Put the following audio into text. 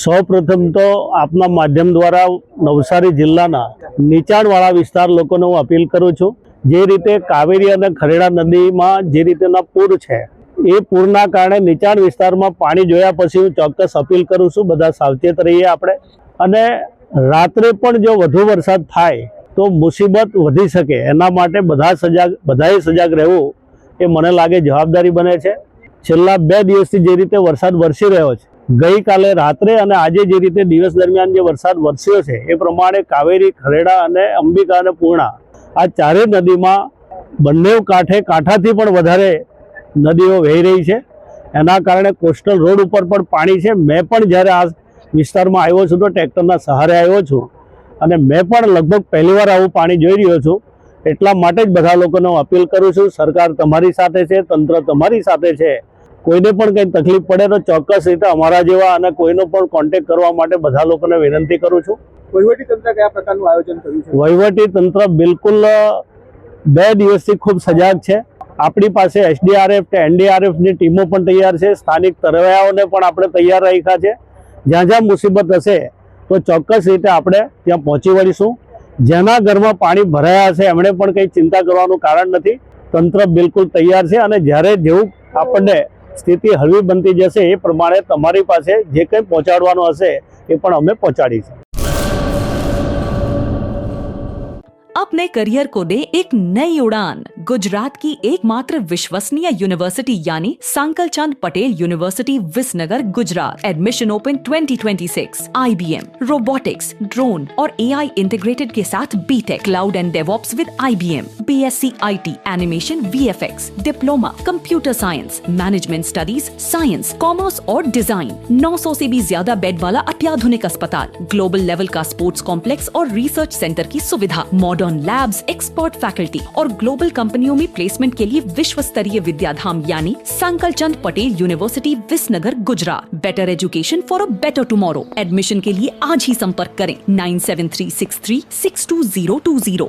સૌ પ્રથમ તો આપના માધ્યમ દ્વારા નવસારી જિલ્લાના નીચાણવાળા વિસ્તાર લોકોને હું અપીલ કરું છું, જે રીતે કાવેરી અને ખરેડા નદીમાં જે રીતેના પૂર છે એ પૂરના કારણે નીચાણ વિસ્તારમાં પાણી જોયા પછી હું ચોક્કસ અપીલ કરું છું, બધા સાવચેત રહીએ આપણે. અને રાત્રે પણ જો વધુ વરસાદ થાય તો મુસીબત વધી શકે, એના માટે બધાએ સજાગ રહેવું એ મને લાગે જવાબદારી બને છે. છેલ્લા 2 દિવસથી જે રીતે વરસાદ વરસી રહ્યો છે, ગઈકાલે રાત્રે અને આજે જે રીતે દિવસ દરમિયાન જે વરસાદ વરસ્યો છે એ પ્રમાણે કાવેરી, ખરેડા અને અંબિકા અને પૂર્ણા આ ચારેય નદીમાં બંને કાંઠાથી પણ વધારે નદીઓ વહી રહી છે. એના કારણે કોસ્ટલ રોડ ઉપર પણ પાણી છે. મેં પણ જ્યારે આ વિસ્તારમાં આવ્યો છું તો ટ્રેક્ટરના સહારે આવ્યો છું અને મેં પણ લગભગ પહેલીવાર આવું પાણી જોઈ રહ્યો છું. એટલા માટે જ બધા લોકોને હું અપીલ કરું છું, સરકાર તમારી સાથે છે, તંત્ર તમારી સાથે છે. કોઈને પણ કંઈ તકલીફ પડે તો ચોક્કસ રીતે અમારા જેવા અને કોઈનો પણ કોન્ટેક્ટ કરવા માટે બધા લોકોને વિનંતી કરું છું. વહીવટી તંત્ર કયા પ્રકારનું આયોજન કર્યું છે? વહીવટી તંત્ર બિલકુલ 2 દિવસથી ખૂબ સજાગ છે. આપણી પાસે SDRF કે NDRFની ટીમો પણ તૈયાર છે. સ્થાનિક તરવૈયાઓને પણ આપણે તૈયાર રાખ્યા છે. જ્યાં જ્યાં મુસીબત હશે તો ચોક્કસ રીતે આપણે ત્યાં પહોંચી વળીશું. જેના ઘરમાં પાણી ભરાયા છે એમણે પણ કંઈ ચિંતા કરવાનું કારણ નથી. તંત્ર બિલકુલ તૈયાર છે અને જ્યારે જેવું આપણને સ્થિતિ હળવી બનતી જશે એ પ્રમાણે તમારી પાસે જે કંઈ પહોંચાડવાનું હશે એ પણ અમે પહોંચાડીશું. अपने करियर को दे एक नई उड़ान। गुजरात की एकमात्र विश्वसनीय यूनिवर्सिटी यानी Sankalchand Patel university Visnagar Gujarat. Admission open 2026। IBM, robotics, drone और AI इंटीग्रेटेड के साथ B Tech, cloud and DevOps with IBM, BSc IT, animation, VFX, diploma, computer science, management studies, science, commerce और डिजाइन। 900 से भी ज्यादा बेड वाला अत्याधुनिक अस्पताल, ग्लोबल लेवल का स्पोर्ट्स कॉम्प्लेक्स और रिसर्च सेंटर की सुविधा, मॉडर्न लैब्स, एक्सपर्ट फैकल्टी और ग्लोबल कंपनियों में प्लेसमेंट के लिए विश्व स्तरीय विद्याधाम यानी Sankalchand Patel university Visnagar Gujarat. Better education for a better tomorrow. Admission के लिए आज ही संपर्क करें 9736362020।